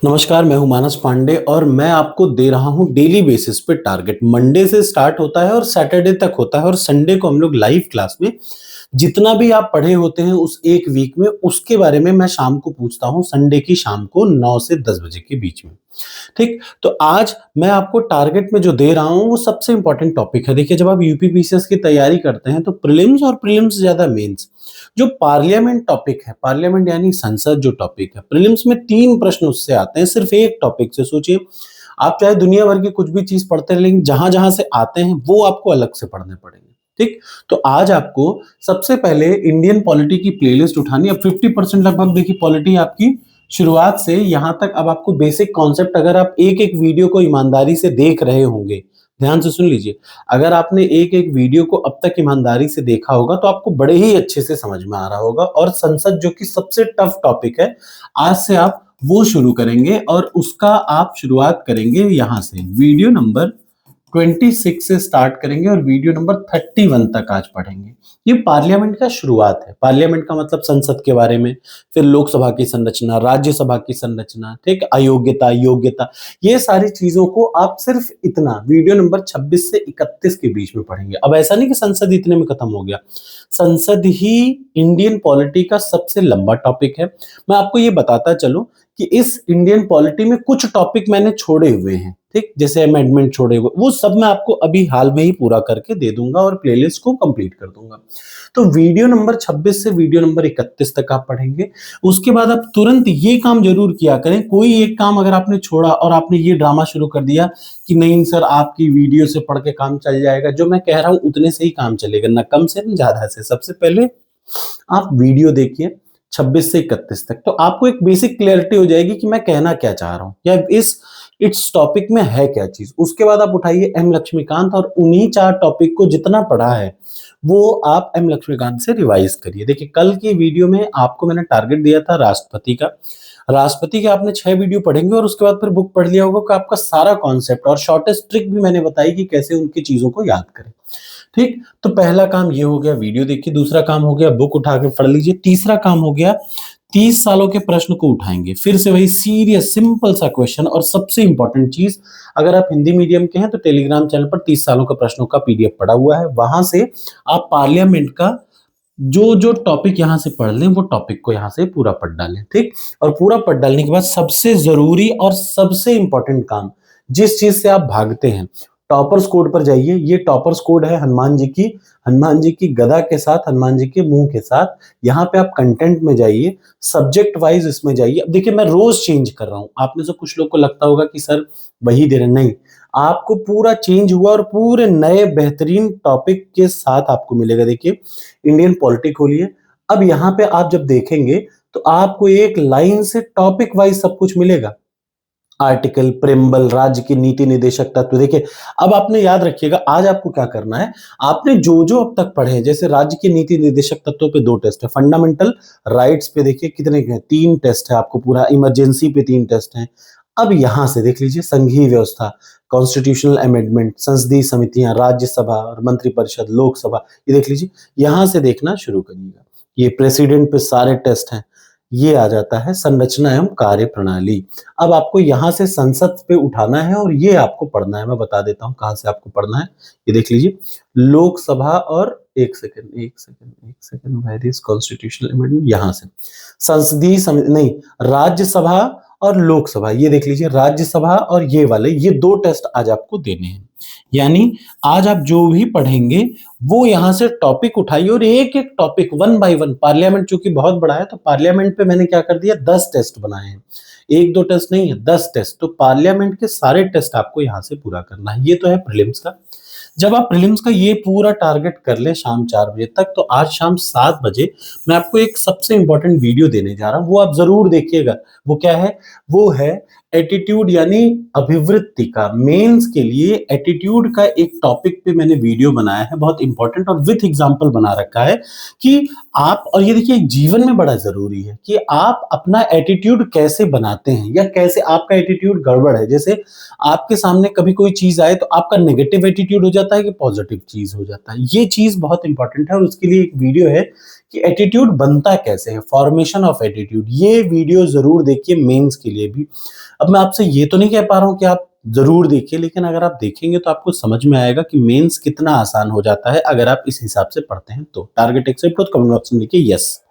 नमस्कार, मैं हूं मानस पांडे और मैं आपको दे रहा हूं डेली बेसिस पे टारगेट। मंडे से स्टार्ट होता है और सैटरडे तक होता है और संडे को हम लोग लाइव क्लास में जितना भी आप पढ़े होते हैं उस एक वीक में उसके बारे में मैं शाम को पूछता हूं, संडे की शाम को 9 से 10 बजे के बीच में। ठीक? तो आज मैं आपको टारगेट में जो दे रहा हूं वो सबसे इंपॉर्टेंट टॉपिक है। देखिए, जब आप यूपीपीसीएस की तैयारी करते हैं तो प्रीलिम्स और प्रीलिम्स से ज्यादा मेंस जो पार्लियामेंट टॉपिक है, पार्लियामेंट यानी संसद जो टॉपिक है, प्रीलिम्स में 3 प्रश्न उससे आते हैं सिर्फ एक टॉपिक से। सोचिए, आप चाहे दुनिया भर की कुछ भी चीज पढ़ते रहे लेकिन जहां-जहां से आते हैं वो आपको अलग से पढ़ने पड़ेंगे। ठीक? तो आज आपको सबसे पहले इंडियन पॉलिटी की प्लेलिस्ट उठानी है। अब 50% लगभग देखिए पॉलिटी आपकी शुरुआत से यहाँ तक। अब आपको बेसिक कॉन्सेप्ट, अगर आप एक-एक वीडियो को ईमानदारी से देख रहे होंगे, ध्यान से सुन लीजिए, अगर आपने एक-एक वीडियो को अब तक ईमानदारी से देखा होगा तो आपको बड़े ही अच्छे से समझ में आ रहा होगा। और संसद जो कि सबसे टफ टॉपिक है, आज से आप वो शुरू करेंगे और उसका आप शुरुआत करेंगे यहाँ से। वीडियो नंबर 26 से स्टार्ट करेंगे और वीडियो नंबर 31 तक आज पढ़ेंगे। ये पार्लियामेंट का शुरुआत है। पार्लियामेंट का मतलब संसद के बारे में, फिर लोकसभा की संरचना, राज्यसभा की संरचना, ठीक, अयोग्यता, योग्यता, ये सारी चीजों को आप सिर्फ इतना वीडियो नंबर 26 से 31 के बीच में पढ़ेंगे। अब ऐसा नहीं कि संसद इतने में खत्म हो गया। संसद ही इंडियन पॉलिटी का सबसे लंबा टॉपिक है। मैं आपको ये बताता चलूं कि इस इंडियन पॉलिटी में कुछ टॉपिक मैंने छोड़े हुए हैं, ठीक, जैसे अमेंडमेंट छोड़े हुए, वो सब मैं आपको अभी हाल में ही पूरा करके दे दूंगा और प्लेलिस्ट को कंप्लीट कर दूंगा। तो वीडियो नंबर 26 से वीडियो नंबर 31 तक आप पढ़ेंगे। उसके बाद आप तुरंत ये काम जरूर किया करें। कोई एक काम अगर आपने छोड़ा और आपने ये ड्रामा शुरू कर दिया कि नहीं सर आपकी वीडियो से पढ़ के काम चल जाएगा, जो मैं कह रहा हूं उतने से ही काम चलेगा, ना कम से ना ज्यादा से। सबसे पहले आप वीडियो देखिए 26 से 31 तक, तो आपको एक बेसिक क्लैरिटी हो जाएगी कि मैं कहना क्या चाह रहा हूं या इस टॉपिक में है क्या चीज। उसके बाद आप उठाइए एम लक्ष्मीकांत और उन्हीं 4 टॉपिक को जितना पढ़ा है वो आप एम लक्ष्मीकांत से रिवाइज करिए। देखिए, कल की वीडियो में आपको मैंने टारगेट दिया था राष्ट्रपति का। राष्ट्रपति के आपने 6 वीडियो पढ़ेंगे और उसके बाद फिर बुक पढ़ लिया होगा कि आपका सारा कॉन्सेप्ट और शॉर्टेस्ट ट्रिक भी मैंने बताई कि कैसे उनकी चीजों को याद करें। ठीक, तो पहला काम ये हो गया, वीडियो देखिए। दूसरा काम हो गया बुक उठा के पढ़ लीजिए। तीसरा काम हो गया 30 सालों के प्रश्न को उठाएंगे, फिर से वही सीरियस सिंपल सा क्वेश्चन। और सबसे इंपॉर्टेंट चीज, अगर आप हिंदी मीडियम के हैं तो टेलीग्राम चैनल पर 30 सालों के प्रश्नों का पीडीएफ पड़ा हुआ है, वहां से आप पार्लियामेंट का जो जो टॉपिक यहाँ से पढ़ लें वो टॉपिक को यहाँ से पूरा पढ़ डालें। ठीक, और पूरा पढ़ डालने के बाद सबसे जरूरी और सबसे इंपॉर्टेंट काम, जिस चीज से आप भागते हैं, टॉपर्स कोड पर जाइए। ये टॉपर्स कोड है हनुमान जी की गदा के साथ, हनुमान जी के मुंह के साथ। यहाँ पे आप कंटेंट में जाइए, सब्जेक्ट वाइज इसमें जाइए। अब देखिए, मैं रोज चेंज कर रहा हूँ। आप में से कुछ लोग को लगता होगा कि सर वही दे रहे, नहीं, आपको पूरा चेंज हुआ और पूरे नए बेहतरीन टॉपिक के साथ आपको मिलेगा। देखिए, इंडियन पॉलिटिक खोलिए। अब यहाँ पे आप जब देखेंगे तो आपको एक लाइन से टॉपिक वाइज सब कुछ मिलेगा। आर्टिकल, प्रेम्बल, राज्य की नीति निदेशक तत्व। देखिए, अब आपने याद रखिएगा, आज आपको क्या करना है, आपने जो जो अब तक पढ़े हैं, जैसे राज्य की नीति निदेशक तत्वों पे 2 टेस्ट है, फंडामेंटल राइट्स पे देखिए कितने के हैं, 3 टेस्ट है आपको, पूरा इमरजेंसी पे 3 टेस्ट हैं। अब यहां से देख लीजिए, संघीय व्यवस्था, कॉन्स्टिट्यूशनल अमेंडमेंट, संसदीय समितियां, राज्यसभा और मंत्रिपरिषद, लोकसभा, ये देख लीजिए। यहां से देखना शुरू करिएगा। ये प्रेसिडेंट पे सारे टेस्ट हैं। ये आ जाता है संरचना एवं कार्य प्रणाली। अब आपको यहां से संसद पे उठाना है और ये आपको पढ़ना है। मैं बता देता हूं कहां से आपको पढ़ना है। ये देख लीजिए, लोकसभा और एक सेकंड वेरियस कॉन्स्टिट्यूशनल अमेंडमेंट, यहां से संसदीय समिति, नहीं, राज्यसभा और लोकसभा, ये देख लीजिए, राज्यसभा और ये वाले, ये 2 टेस्ट आज आपको देने हैं। यानी आज आप जो भी पढ़ेंगे वो यहां से टॉपिक उठाइए और एक एक topic one by one. Parliament चूंकि बहुत बड़ा है तो पार्लियामेंट पे मैंने क्या कर दिया, 10 टेस्ट बनाए हैं। 1-2 टेस्ट नहीं है, 10 टेस्ट। तो पार्लियामेंट के सारे टेस्ट आपको यहां से पूरा करना है। ये तो है प्रीलिम्स का। जब आप प्रीलिम्स का ये पूरा टारगेट कर ले शाम 4 बजे तक, तो आज शाम 7 बजे मैं आपको एक सबसे इंपॉर्टेंट वीडियो देने जा रहा हूं, वो आप जरूर देखिएगा। वो क्या है, वो है एटीट्यूड यानी अभिवृत्ति का। मेंस के लिए एटीट्यूड का एक टॉपिक पे मैंने वीडियो बनाया है, बहुत इंपॉर्टेंट, और विथ एग्जांपल बना रखा है कि आप, और ये देखिए जीवन में बड़ा जरूरी है कि आप अपना एटीट्यूड कैसे बनाते हैं या कैसे आपका एटीट्यूड गड़बड़ है। जैसे आपके सामने कभी कोई चीज आए तो आपका नेगेटिव एटीट्यूड हो जाता है कि पॉजिटिव चीज हो जाता है। ये चीज बहुत इंपॉर्टेंट है और उसके लिए एक वीडियो है कि एटीट्यूड बनता कैसे है, फॉर्मेशन ऑफ एटीट्यूड। ये वीडियो जरूर देखिए मेंस के लिए भी। अब मैं आपसे ये तो नहीं कह पा रहा हूं कि आप जरूर देखिए, लेकिन अगर आप देखेंगे तो आपको समझ में आएगा कि मेंस कितना आसान हो जाता है अगर आप इस हिसाब से पढ़ते हैं। तो टारगेट एक्सेप्ट कमेंट बॉक्स में लिखिए यस।